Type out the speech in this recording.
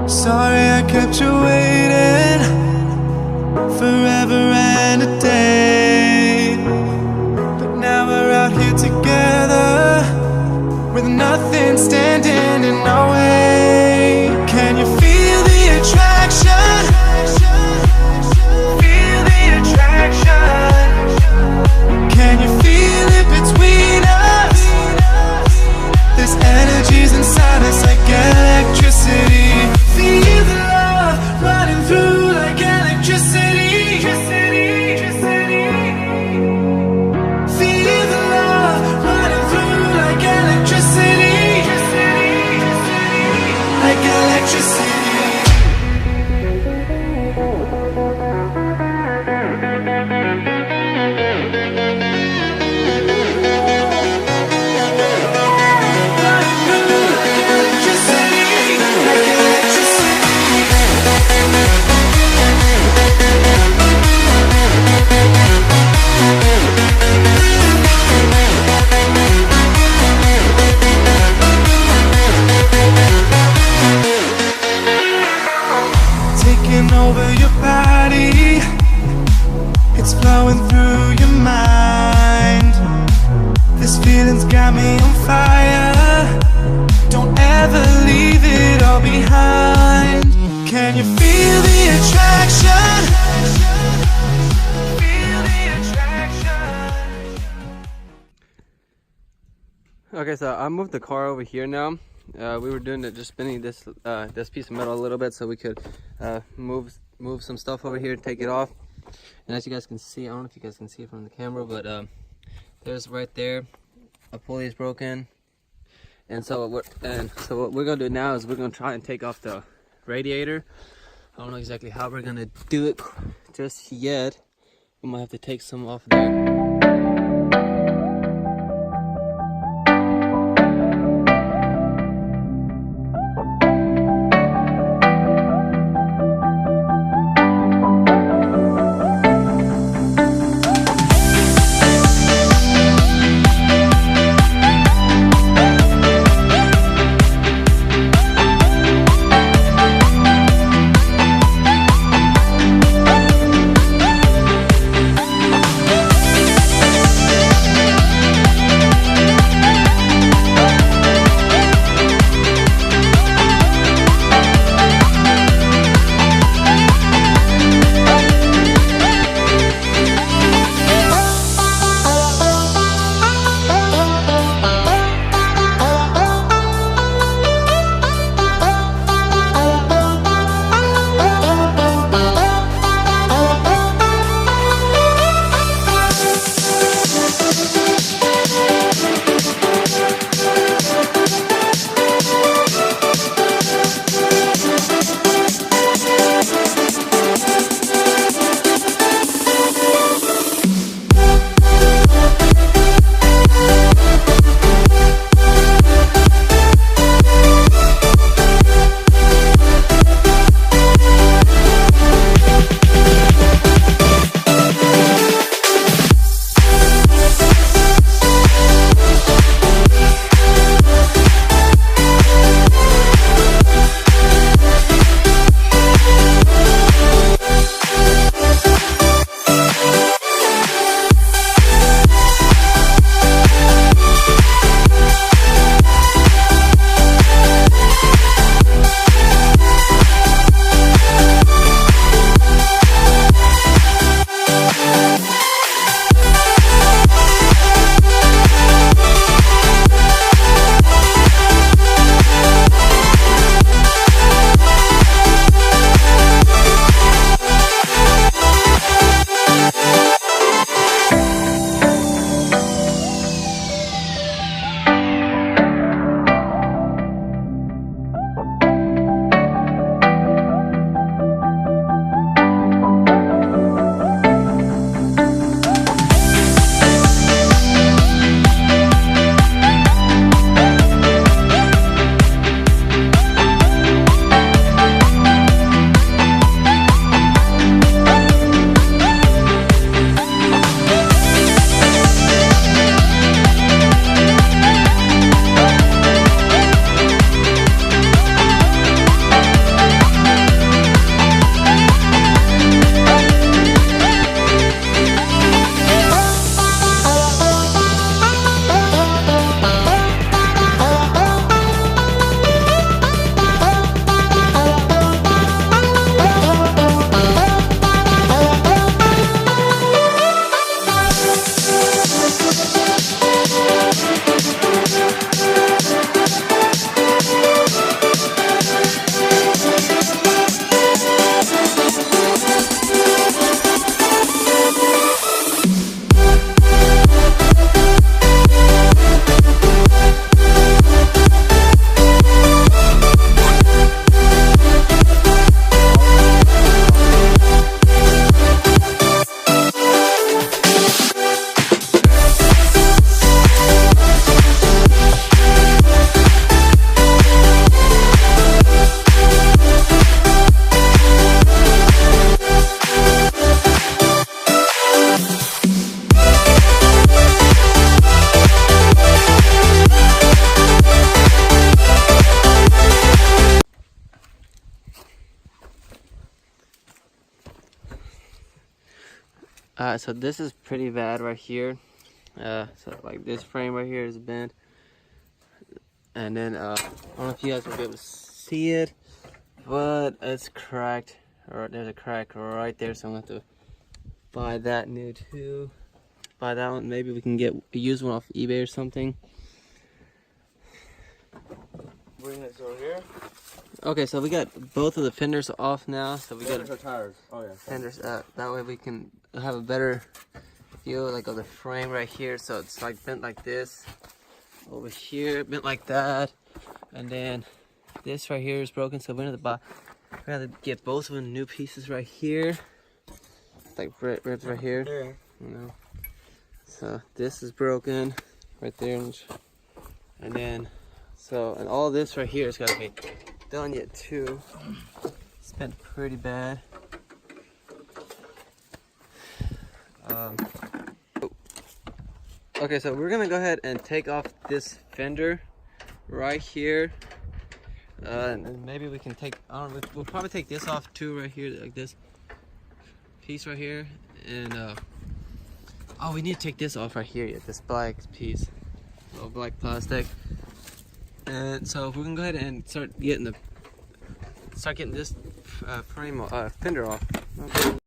Sorry I kept you waiting forever and a day, but now we're out here together with nothing standing in our way. Can you feel the attraction? Feel the attraction. Can you feel it between us? This energy's inside us like electricity. Feel the love running through like electricity. Feel the love running through like electricity. Like electricity. Over your body, it's flowing through your mind. This feeling's got me on fire. Don't ever leave it all behind. Can you feel the attraction? Feel the attraction. Okay, so I moved the car over here now. We were doing it, just spinning this piece of metal a little bit so we could move some stuff over here, take it off. And as you guys can see, I don't know if you guys can see it from the camera, but there's right there a pulley is broken. And so what we're gonna do now is we're gonna try and take off the radiator. I don't know exactly how we're gonna do it just yet. We might have to take some off there. So this is pretty bad right here. So like this frame right here is bent, and then I don't know if you guys will be able to see it, but it's cracked. Or there's a crack right there, so I'm gonna have to buy that new too. Buy that one. Maybe we can get a used one off eBay or something. Bring this over here. Okay, so we got both of the fenders off now. So we got tires. Oh yeah. fenders. That way we can have a better view, like of the frame right here. So it's like bent like this. Over here, bent like that, and then this right here is broken. So we're gonna buy. We have to get both of them new pieces right here. Like ribs right here. Yeah. You know. So this is broken right there, and then and all this right here is gotta be done yet too. It's been pretty bad. Okay, so we're gonna go ahead and take off this fender right here. And maybe we can take, I don't know, we'll probably take this off too right here, like this piece right here. And oh, we need to take this off right here, yeah, this black piece, little black plastic. And so we're gonna go ahead and start getting this fender off. Okay.